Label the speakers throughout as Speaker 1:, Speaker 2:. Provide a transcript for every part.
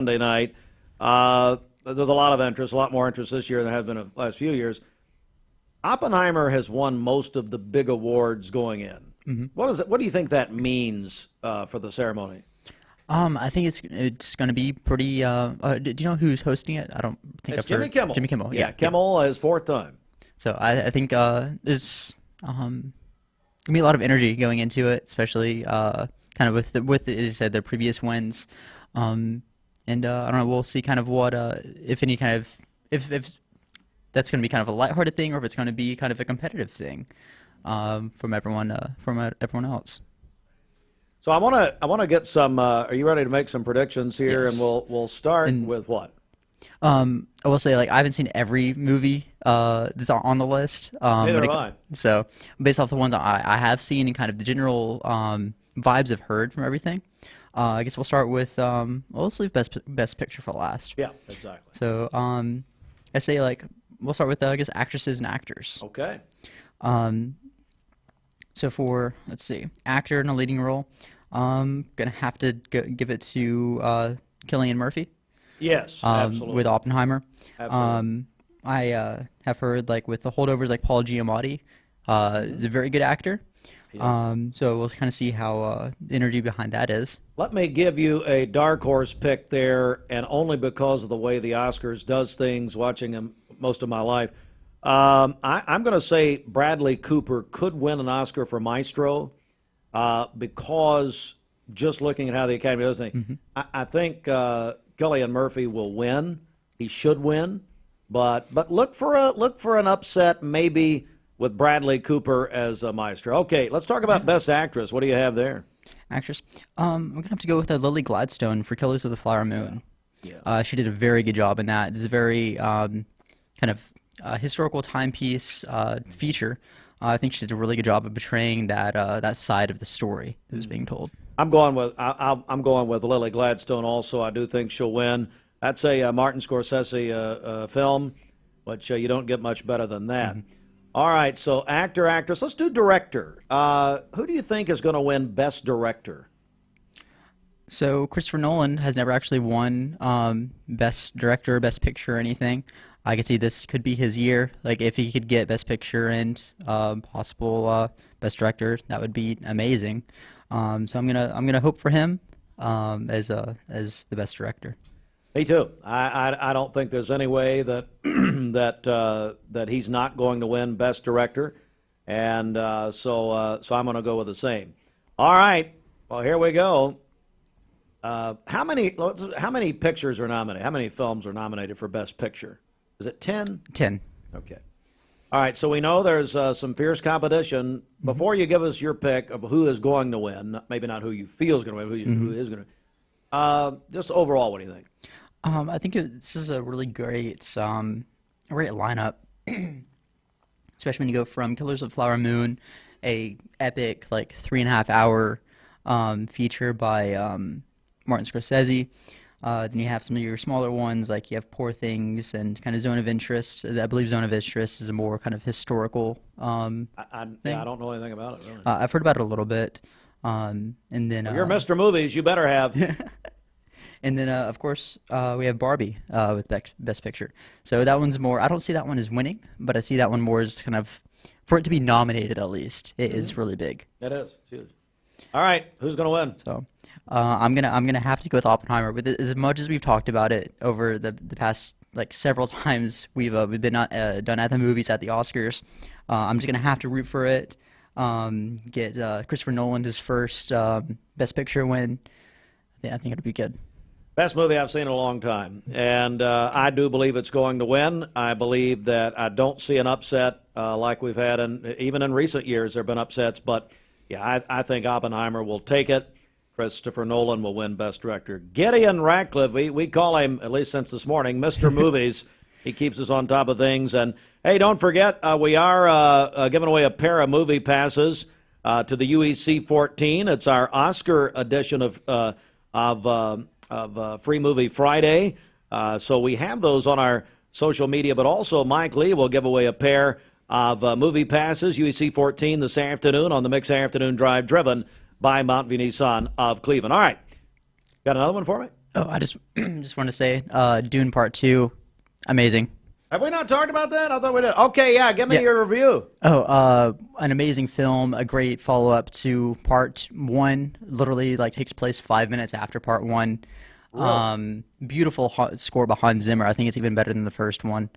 Speaker 1: Sunday night. There's a lot of interest, a lot more interest this year than there has been in the last few years. Oppenheimer has won most of the big awards going in.
Speaker 2: Mm-hmm.
Speaker 1: What do you think that means for the ceremony?
Speaker 2: I think it's going to be pretty. Do you know who's hosting it? I don't think
Speaker 1: It's
Speaker 2: I've
Speaker 1: Jimmy
Speaker 2: heard.
Speaker 1: Kimmel.
Speaker 2: Jimmy Kimmel.
Speaker 1: Yeah,
Speaker 2: Yeah,
Speaker 1: Kimmel his fourth time.
Speaker 2: So I think there's gonna be a lot of energy going into it, especially kind of with as you said, their previous wins. And I don't know. We'll see kind of what if any kind of if that's going to be kind of a lighthearted thing or if it's going to be kind of a competitive thing from everyone else.
Speaker 1: So I want to get some. Are you ready to make some predictions here?
Speaker 2: Yes.
Speaker 1: And we'll start with what?
Speaker 2: I will say, like, I haven't seen every movie that's on the list.
Speaker 1: Neither have I.
Speaker 2: So based off the ones I have seen and kind of the general vibes I've heard from everything, I guess we'll start with well, let's leave best picture for last.
Speaker 1: Yeah, exactly.
Speaker 2: So I say, like, we'll start with I guess actresses and actors.
Speaker 1: Okay.
Speaker 2: So for, let's see, actor in a leading role, gonna have to give it to Cillian Murphy.
Speaker 1: Yes, absolutely.
Speaker 2: With Oppenheimer.
Speaker 1: Absolutely.
Speaker 2: I have heard, like, with the holdovers, like Paul Giamatti, is a very good actor.
Speaker 1: Yeah.
Speaker 2: So we'll kind of see how the energy behind that is.
Speaker 1: Let me give you a dark horse pick there, and only because of the way the Oscars does things, watching them most of my life. I'm going to say Bradley Cooper could win an Oscar for Maestro because just looking at how the Academy does things, I think Cillian Murphy will win. He should win, but look for an upset maybe with Bradley Cooper as a Maestro. Okay, let's talk about Best Actress. What do you have there?
Speaker 2: Actress. I'm going to have to go with Lily Gladstone for Killers of the Flower Moon.
Speaker 1: Yeah.
Speaker 2: She did a very good job in that. It's a very kind of historical timepiece feature. I think she did a really good job of portraying that side of the story that was being told.
Speaker 1: I'm going with Lily Gladstone. Also, I do think she'll win. That's a Martin Scorsese film, but you don't get much better than that. All right, so actor, actress. Let's do director. Who do you think is going to win Best Director?
Speaker 2: So Christopher Nolan has never actually won Best Director, Best Picture, or anything. I could see this could be his year. Like, if he could get Best Picture and possible Best Director, that would be amazing. So I'm gonna hope for him as the Best Director.
Speaker 1: Me too. I don't think there's any way that that he's not going to win Best Director, and so I'm going to go with the same. All right. Well, here we go. How many pictures are nominated? How many films are nominated for Best Picture? Is it 10?
Speaker 2: 10.
Speaker 1: Okay. All right, so we know there's some fierce competition. Before you give us your pick of who is going to win, maybe not who you feel is going to win, who is going to just overall, what do you think?
Speaker 2: I think this is a really great lineup, especially when you go from Killers of the Flower Moon, a epic, like, 3.5 hour feature by Martin Scorsese. Then you have some of your smaller ones, like you have Poor Things and kind of Zone of Interest. I believe Zone of Interest is a more kind of historical thing.
Speaker 1: I don't know anything about it, really.
Speaker 2: I've heard about it a little bit. And then
Speaker 1: You're Mr. Movies, you better have.
Speaker 2: And then, of course, we have Barbie with Best Picture. So that one's more, I don't see that one as winning, but I see that one more as kind of, for it to be nominated at least, it is really big.
Speaker 1: It is. It's huge. All right, who's going to win?
Speaker 2: So I'm gonna have to go with Oppenheimer. But as much as we've talked about it over the past, like, several times we've been done at the movies, at the Oscars, I'm just gonna have to root for it. Get Christopher Nolan his first Best Picture win. I think it'll be good.
Speaker 1: Best movie I've seen in a long time, and I do believe it's going to win. I believe that I don't see an upset like we've had, and even in recent years there have been upsets. But yeah, I think Oppenheimer will take it. Christopher Nolan will win Best Director. Gideon Ratcliff, we call him, at least since this morning, Mr. Movies. He keeps us on top of things. And, hey, don't forget, we are giving away a pair of movie passes to the UEC 14. It's our Oscar edition of Free Movie Friday. So we have those on our social media, but also Mike Lee will give away a pair of movie passes, UEC 14, this afternoon on the Mix Afternoon Drive, driven by Mountview Nissan of Cleveland. All right. Got another one for me?
Speaker 2: Oh, I just just want to say, Dune Part Two, amazing.
Speaker 1: Have we not talked about that? I thought we did. Okay, yeah, give me
Speaker 2: Yeah.
Speaker 1: your review.
Speaker 2: Oh, an amazing film, a great follow-up to Part One. Literally, like takes place 5 minutes after Part One. Beautiful score by Hans Zimmer. I think it's even better than the first one.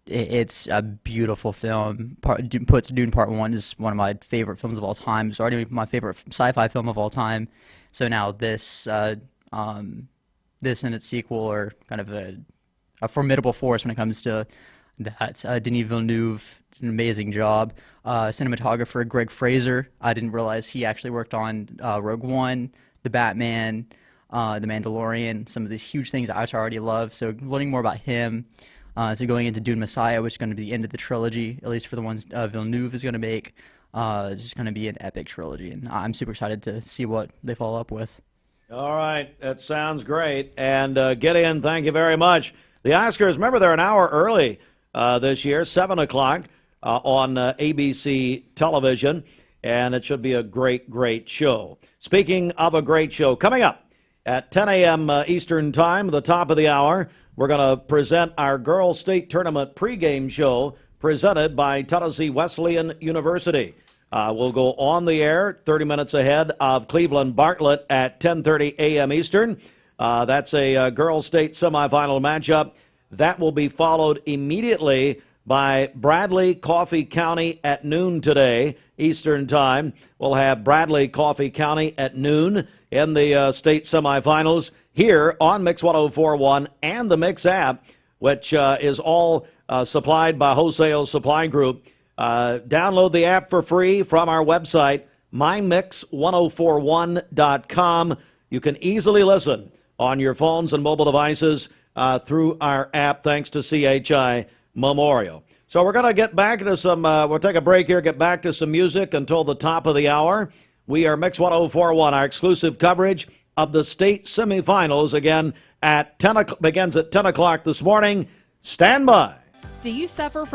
Speaker 2: It's a beautiful film. Puts Dune Part One is one of my favorite films of all time. It's already my favorite sci-fi film of all time. So now this and its sequel are kind of a formidable force when it comes to that. Denis Villeneuve did an amazing job. Cinematographer Greg Fraser. I didn't realize he actually worked on Rogue One, The Batman, The Mandalorian, some of these huge things I already love. So learning more about him. So going into Dune Messiah, which is going to be the end of the trilogy, at least for the ones Villeneuve is going to make. It's just going to be an epic trilogy, and I'm super excited to see what they follow up with.
Speaker 1: All right, that sounds great. And Gideon, thank you very much. The Oscars, remember, they're an hour early this year, 7 o'clock on ABC television, and it should be a great, great show. Speaking of a great show, coming up at 10 a.m. Eastern Time, the top of the hour, we're going to present our Girls State Tournament pregame show presented by Tennessee Wesleyan University. We'll go on the air 30 minutes ahead of Cleveland Bartlett at 10:30 a.m. Eastern. That's a girls' state semifinal matchup. That will be followed immediately by Bradley Coffee County at noon today, Eastern Time. We'll have Bradley Coffee County at noon in the state semifinals here on Mix 104.1 and the Mix app, which is all supplied by Wholesale Supply Group. Download the app for free from our website, mymix1041.com. You can easily listen on your phones and mobile devices through our app, thanks to CHI Memorial. So we're going to get back to some, we'll take a break here, get back to some music until the top of the hour. We are Mix 104.1, our exclusive coverage of the state semifinals, again, at 10 begins at 10 o'clock this morning. Stand by.
Speaker 3: Do you suffer from